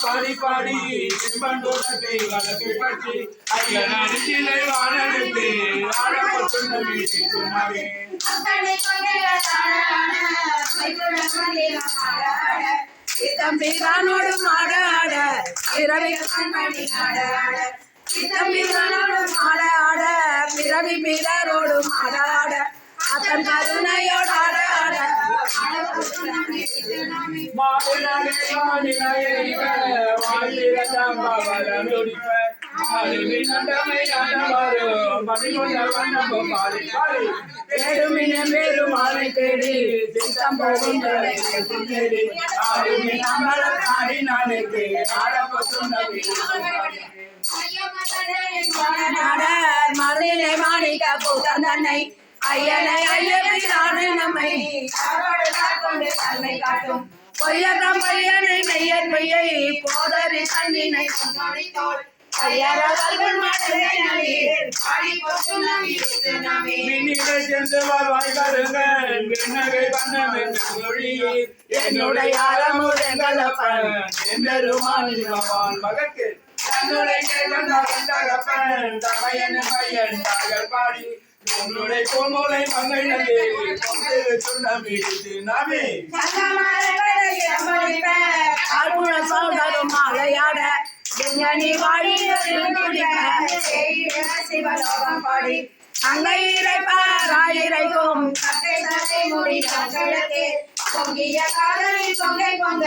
பாடி பாடி செம்பண்டோடத்தை வழக்கை பற்றி ஐயன் அடிச்சிலை வாழெடுத்து ஆடப்பட்டுள்ள வீட்டுனாவே தம்பிரானோடு மாட ஆட இரவி தம்பிரானோடு மாட ஆட பிறவி பிறரோடு மாட ஆட அத்தன் கருணையோடு ஆட ஆட பெருமானை தேடி சித்தம் போகும் அம்பலத்தாடி நாளைக்கு மருதினை மாணிக்க பூத்தன் தன்னை ஐயனை ஐயனை நம்மை கொண்டு தன்மை காட்டும் பொய்யகம் பையனை மெய்யன் மெய்யை போதறி தன்னினை தோல் என்னுடைய மகற்கு பாடி உன்னுடைய கோமலை மங்கை நாமே மாலையாட விஞ்ஞானி சிவலோகம் பாடி அங்கையிரைக்கும் பொங்கிய காதலி பொங்கை பொங்க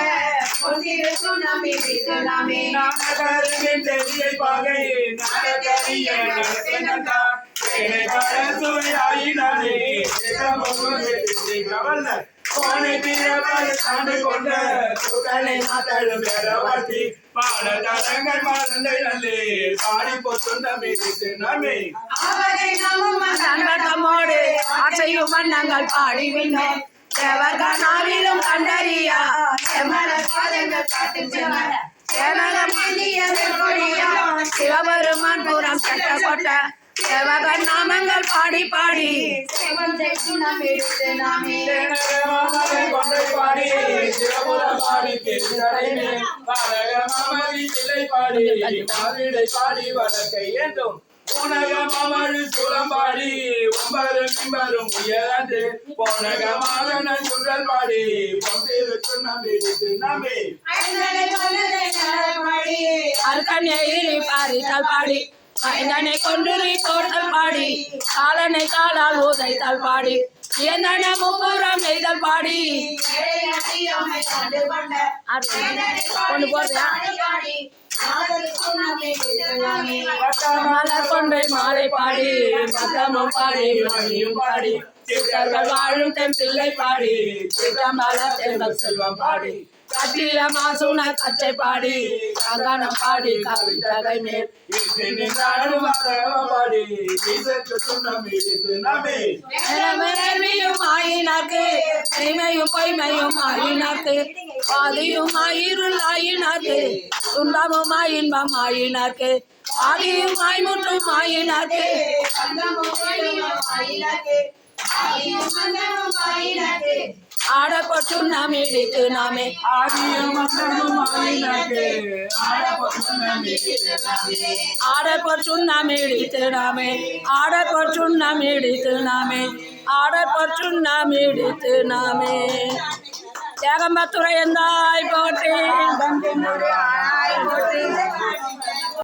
பொங்கிருக்கும் நம்பி நாமே தெரிய பாகை நாடகரிய கோனை தீரவாறு சாண்டு கொண்ட சுகனை மாத்தழும் பெறவாட்டி பாடகங்கள் மறந்தை நல்லே பாடி போத்துண்ட மீது நமே நம்மோடு ஆசையும் வண்ணங்கள் பாடி விண்ணோம் தேவர்கனாவிலும் கண்டறியா சிவபெருமான் புறம் கட்ட கொட்ட தேவகன் நாமங்கள் பாடி பாடி பாடி வழக்கை என்றும் போனகமாமழு சுரம்பாடி ஒம்பரும் பிம்பரும் உயர்ந்து போனகமாக சுழல் பாடி பொந்திருக்கு நம்பி அர்க்கண்ணேரி பாரித்தால் பாடி மைந்தனை கொன்றுரி தோற்றல் பாடி காலனை காலால் உதைத்தால் பாடி இயந்தன முப்புறம் நெய்தல் பாடி கொண்டு போறியா மலர் கொண்டை மாலை பாடி மதமும் பாடி மணியும் பாடி சித்தர்கள் வாழும் தென் பிள்ளை பாடி சித்தம்பலம் தென்பல் செல்வம் பாடி கட்டில மாசுன கச்சை பாடி கங்கணம் பாடி கவிதகை மேல் மேலும் ஆயினாக்கு மெய்மையும் பொய்மையும் ஆயினாக்கு ஆதியும் ஆயிருள் ஆயினாக்கு துன்பமும் இன்பம் ஆயினாக்கு ஆதியும் ஆய்முற்றும் ஆயினாக்கு ஆடப்பட்டு நாம் இடித்து நாமே ஆடப்பட்டு நாம் இடித்து நாமே ஆடப்பட்டு நாம் இடித்து நாமே ஆடப்பட்டு நாம் இடித்து நாமே ஏகம்பத்துறை எந்தாய் போற்றி